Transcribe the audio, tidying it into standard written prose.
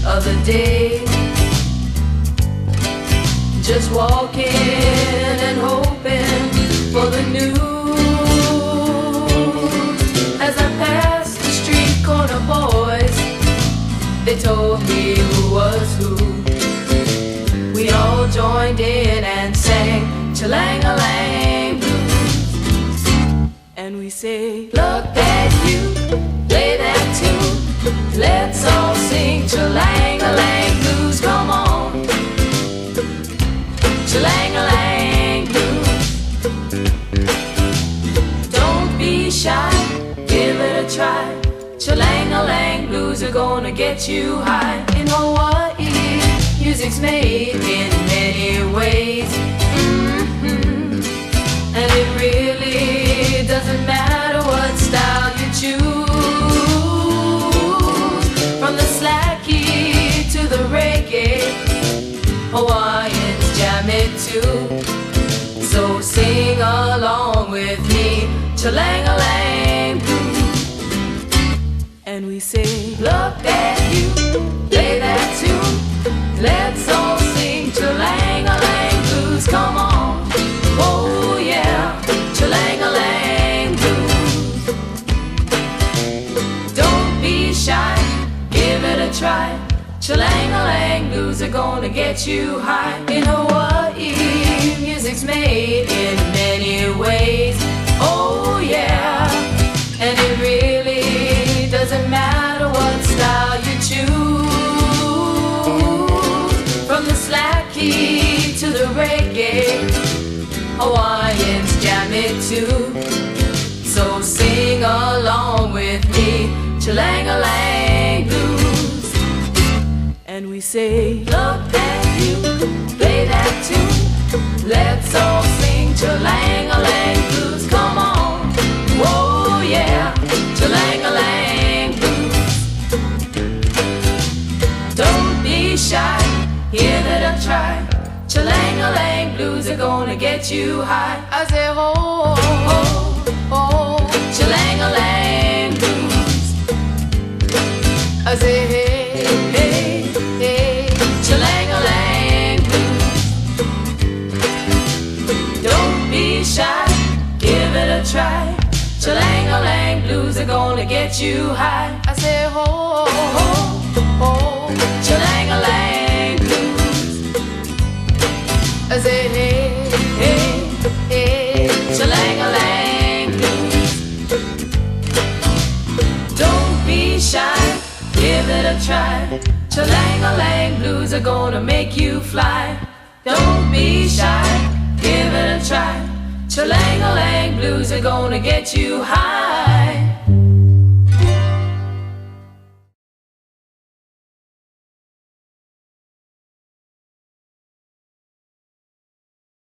of the day. Just walking and hoping for the news. As I passed the street corner boys, they told me who was who. We all joined in and sang Chalangalang blues. And we say, look at you, play that tune. Let's all sing Chalangalang blues. Come on, Chalangalang blues. Don't be shy, give it a try. Chalangalang blues are gonna get you high. In Hawaii, music's made in many ways. And it really doesn't matter what style you choose. From the slack key to the reggae, Hawaiians jam it too. So sing along with me, Chalangalang blues. And we say, look at you, play that tune. Let's all sing Chalangalang blues. Come on, oh yeah, Chalangalang blues. Don't be shy, give it a try. Chalangalang blues are gonna get you high. In Hawaii, music's made in many ways. Oh yeah, and it really doesn't matter what style you choose. From the slack key to the reggae, Hawaiians jam it too. So sing along with me, Chalangalang blues. And we say, look at you, play that tune. Let's all sing Chalangalang blues. Come on, whoa yeah, Chalangalang blues. Don't be shy, give it a try. Chalangalang blues are gonna get you high. I say ho, ho, ho, Chalangalang blues. I say hey, hey, hey, Chalangalang blues. Don't be shy, give it a try. Chalangalang blues are gonna get you high. I say ho, ho, ho, Chalangalang blues. I say hey, hey, hey, Chalangalang blues. Don't be shy, give it a try. Chalangalang blues are gonna make you fly. Don't be shy, give it a try. Chalangalang blues are gonna get you high.